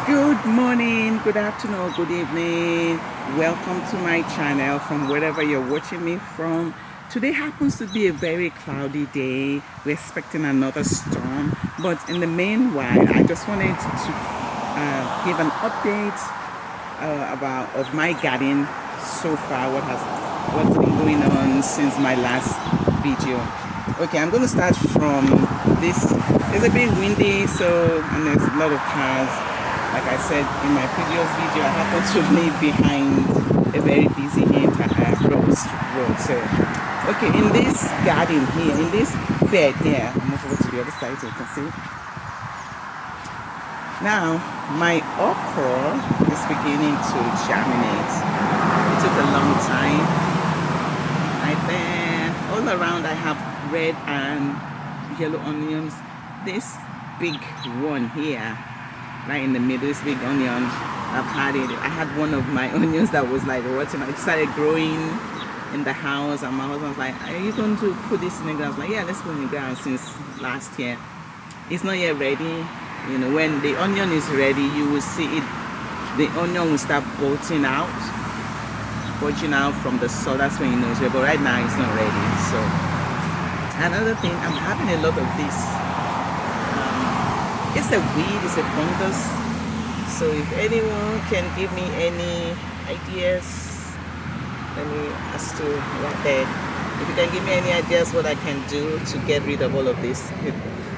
Good morning, good afternoon, good evening. Welcome to my channel from wherever you're watching me from. Today happens to be a very cloudy day. We're expecting another storm, but in the meanwhile, I just wanted to give an update about of my garden so far. What's been going on since my last video. Okay, I'm going to start from this. It's a bit windy, and there's a lot of cars. Like I said in my previous video, I happen to live behind a very busy road. So, okay, in this garden here, in this bed here, I'll move over to the other side so you can see. Now, my okra is beginning to germinate. It took a long time. Right there, all around I have red and yellow onions. This big one here, right in the middle, this big onion, I've had it. I had one of my onions that was like rotten. It started growing in the house, and my husband was like, "Are you going to put this in the ground?" I was like, "Yeah, let's put it in the ground." Since last year, it's not yet ready. You know, when the onion is ready, you will see it. The onion will start bulging out from the soil. That's when you know it's ready. But right now, it's not ready. So another thing, I'm having a lot of this. It's a weed, it's a fungus. So if anyone can give me any ideas, as to what if you can give me any ideas what I can do to get rid of all of this.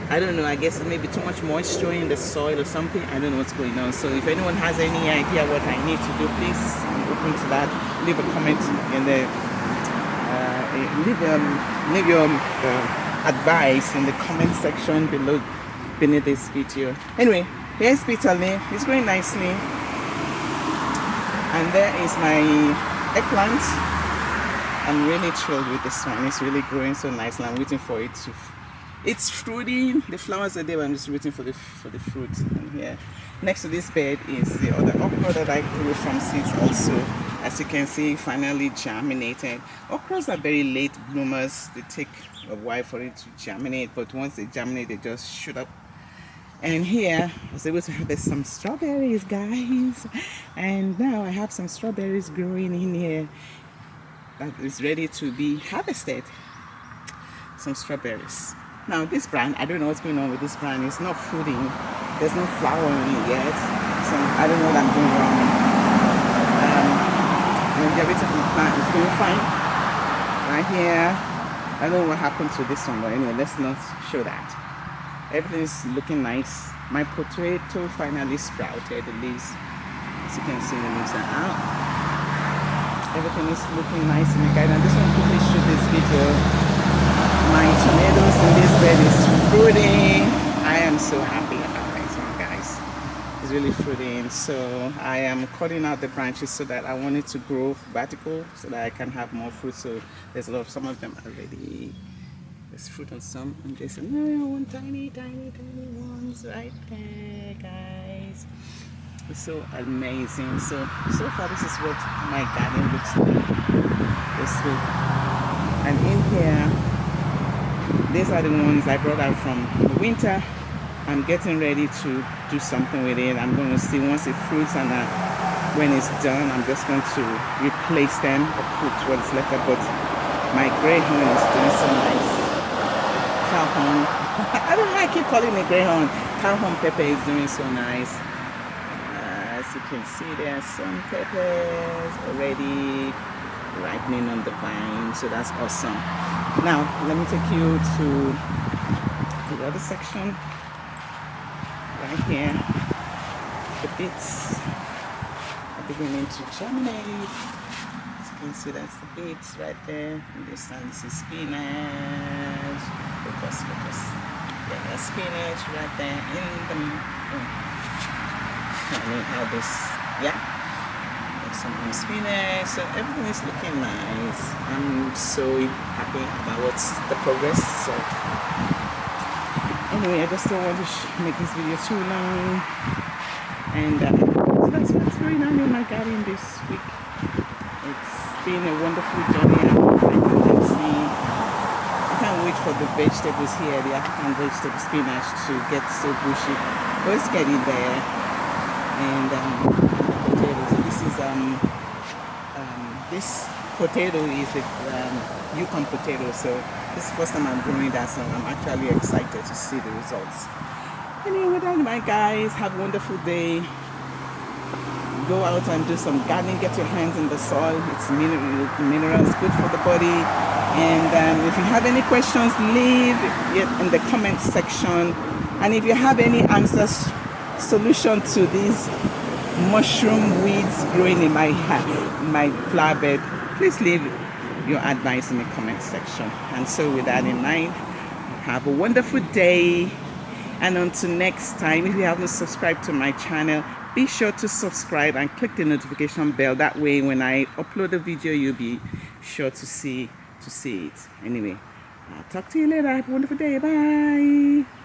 I don't know, I guess it may be too much moisture in the soil or something. I don't know what's going on. So if anyone has any idea what I need to do, please, I'm open to that. Leave a comment in the leave your advice in the comment section beneath this video. Anyway, here's bitter leaf. It's growing nicely, and there is my eggplant. I'm really thrilled with this one. It's really growing so nicely. I'm waiting for it to. It's fruity. The flowers are there, but I'm just waiting for the fruit. And here, next to this bed is the other okra that I grew from seeds. Also, as you can see, finally germinated. Okras are very late bloomers. They take a while for it to germinate, but once they germinate, they just shoot up. And here I was able to harvest some strawberries, guys, and now I have some strawberries growing in here that is ready to be harvested. Some strawberries. Now this brand, I don't know what's going on with this brand. It's not fruiting. There's no flower on it yet, so I don't know what I'm doing wrong. Longevity of the plant is doing fine. Right here, I don't know what happened to this one, but anyway, let's not show that. Everything is looking nice. My potato finally sprouted. The leaves, as you can see, the leaves are out. Everything is looking nice in the garden. I just want to quickly shoot this video. My tomatoes in this bed is fruiting. I am so happy about this one, guys. It's really fruiting. So I am cutting out the branches so that I want it to grow vertical so that I can have more fruit. So there's a lot of, some of them already. There's fruit on some, and there's another one, tiny ones right there, guys. It's so amazing. So far this is what my garden looks like this week. And in here, these are the ones I brought out from the winter. I'm getting ready to do something with it. I'm going to see once it fruits, and when it's done, I'm just going to replace them or put what's left of. But my greyhound is doing so nice. Cowhorn. I don't know why I keep calling it greyhound. Cowhorn pepper is doing so nice. As you can see, there are some peppers already ripening on the vine, so that's awesome. Now let me take you to the other section right here. The beets are beginning to germinate. As you can see, that's the beets right there. And this is spinach. Focus. Yeah, spinach right there in the how this, yeah. There's some more spinach. So everything is looking nice. I'm so happy about what's the progress. So anyway, I just don't want to make this video too long. And so that's what's going on in my garden this week. It's been a wonderful journey. I can't wait for the vegetables here, the African vegetable spinach, to get so bushy. But it's getting there. and potato. So this potato is the Yukon potato. So this is the first time I'm growing that, so I'm actually excited to see the results. Anyway, with that, my guys, have a wonderful day. Go out and do some gardening. Get your hands in the soil. It's minerals, good for the body. And if you have any questions, leave it in the comment section. And if you have any answers, solution to these mushroom weeds growing in my flower bed, please leave your advice in the comment section. And so with that in mind, have a wonderful day. And until next time, if you haven't subscribed to my channel, be sure to subscribe and click the notification bell. That way when I upload a video, you'll be sure to see it. Anyway, I'll talk to you later. Have a wonderful day. Bye.